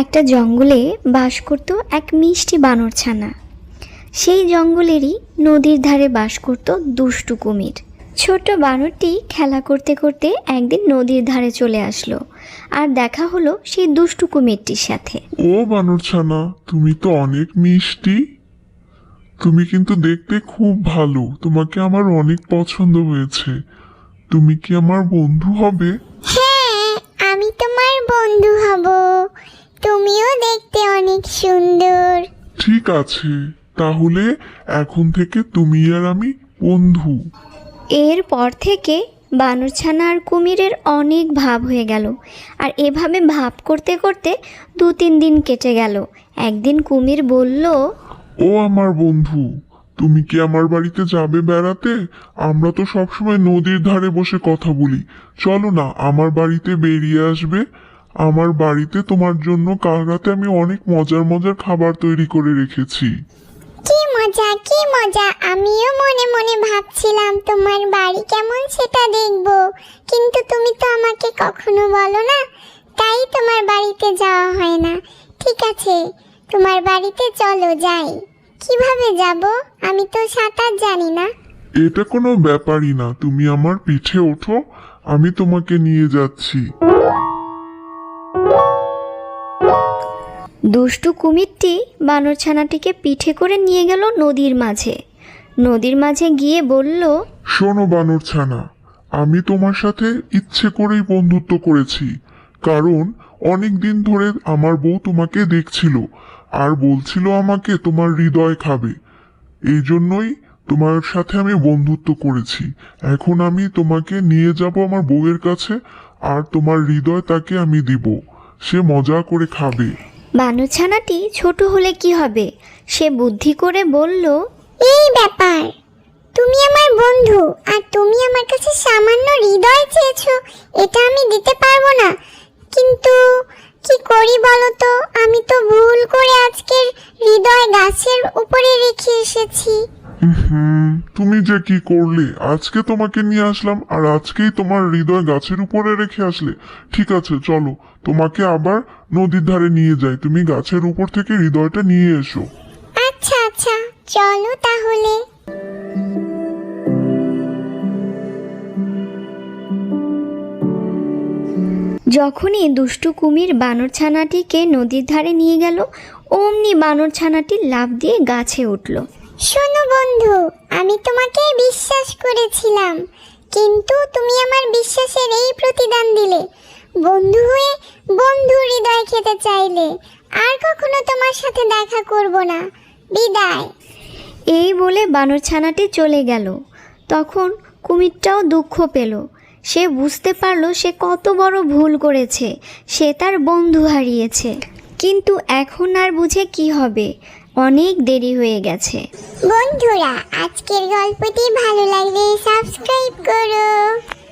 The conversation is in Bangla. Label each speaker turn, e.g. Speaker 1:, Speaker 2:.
Speaker 1: একটা জঙ্গলে বাস করত এক মিষ্টি বানরছানা। সেই জঙ্গলেরই নদীর ধারে বাস করত দুষ্টু কুমির। ছোট বানরটি খেলা করতে করতে একদিন নদীর ধারে চলে আসলো, আর দেখা হলো সেই দুষ্টু কুমিরটির সাথে।
Speaker 2: ও বানরছানা, তুমি তো অনেক মিষ্টি। তুমি কিন্তু দেখতে খুব ভালো, তোমাকে আমার অনেক পছন্দ হয়েছে। তুমি কি আমার বন্ধু হবে?
Speaker 3: হ্যাঁ, আমি তোমার বন্ধু হব। তুমিও দেখতে অনেক সুন্দর।
Speaker 2: ঠিক আছে, তাহলে এখন থেকে তুমি আর আমি বন্ধু।
Speaker 1: এরপর থেকে বানরছানা আর কুমিরের অনেক ভাব হয়ে গেল, আর এভাবে ভাব করতে করতে 2-3 দিন কেটে গেল। একদিন কুমির বলল,
Speaker 2: ও আমার বন্ধু, তুমি কি আমার বাড়িতে যাবে বেড়াতে? আমরা তো সবসময় নদীর ধারে বসে কথা বলি। চলো না, আমার বাড়িতে বেরিয়ে আসবে। আমার বাড়িতে তোমার জন্য কাল রাতে আমি অনেক মজার মজার খাবার তৈরি করে রেখেছি।
Speaker 3: কি মজা, কি মজা! আমিও মনে মনে ভাবছিলাম তোমার বাড়ি কেমন সেটা দেখব, কিন্তু তুমি তো আমাকে কখনো বলো না, তাই তোমার বাড়িতে যাওয়া হয় না। ঠিক আছে, তোমার বাড়িতে চলো যাই। কিভাবে যাব? আমি তো সাঁতার জানি না।
Speaker 2: এটা কোনো ব্যাপারই না, তুমি আমার পিঠে ওঠো, আমি তোমাকে নিয়ে যাচ্ছি।
Speaker 1: দুষ্টু কুমিরটি বানরছানাটিকে পিঠে করে নিয়ে গেল নদীর মাঝে। নদীর মাঝে গিয়ে বলল,
Speaker 2: শোনো বানরছানা, আমি তোমার সাথে ইচ্ছে করেই বন্ধুত্ব করেছি, কারণ অনেক দিন ধরে আমার বউ তোমাকে দেখছিল আর বলছিল আমাকে তোমার হৃদয় খাবে। এই জন্যই তোমার সাথে আমি বন্ধুত্ব করেছি। এখন আমি তোমাকে নিয়ে যাব আমার বউয়ের কাছে, আর তোমার হৃদয় তাকে আমি দিব, সে মজা করে খাবে।
Speaker 1: বানরছানাটি ছোট হলে কি হবে, সে বুদ্ধি করে বলল,
Speaker 3: এই ব্যাপার, তুমি আমার বন্ধু আর তুমি আমার কাছে সামান্য হৃদয় চেয়েছো, এটা আমি দিতে পারবো না। কিন্তু কি করি বলো তো, আমি তো ভুল করে আজকের হৃদয় গাছের উপরে রেখে এসেছি।
Speaker 2: তুমি যে কি করলে! আজকে তোমাকে নিয়ে আসলাম আর আজকেই তোমার হৃদয় গাছের উপরে রেখে আসলে। ঠিক আছে, চলো তোমাকে আবার নদীর ধারে নিয়ে যাই, তুমি গাছের উপর থেকে হৃদয়টা নিয়ে এসো।
Speaker 3: আচ্ছা আচ্ছা, চলো তাহলে।
Speaker 1: যখনই দুষ্টু কুমির বানরছানাটিকে নদীর ধারে নিয়ে গেল, অমনি বানরছানাটি লাফ দিয়ে গাছে উঠল।
Speaker 3: শোনো বন্ধু, আমি তোমাকে বিশ্বাস করেছিলাম, কিন্তু তুমি আমার বিশ্বাসের এই প্রতিদান দিলে। বন্ধু হয়ে বন্ধু হৃদয় খেতে চাইলে। আর কখনো তোমার সাথে দেখা করব না। বিদায়।
Speaker 1: এই বলে বানরছানাটি চলে গেল। তখন কুমিরটাও দুঃখ পেল। সে বুঝতে পারল সে কত বড় ভুল করেছে, সে তার বন্ধু হারিয়েছে। কিন্তু এখন আর বুঝে কি হবে, অনেক দেরি হয়ে গেছে।
Speaker 3: বন্ধুরা, আজকের গল্পটি ভালো লাগলে সাবস্ক্রাইব করো।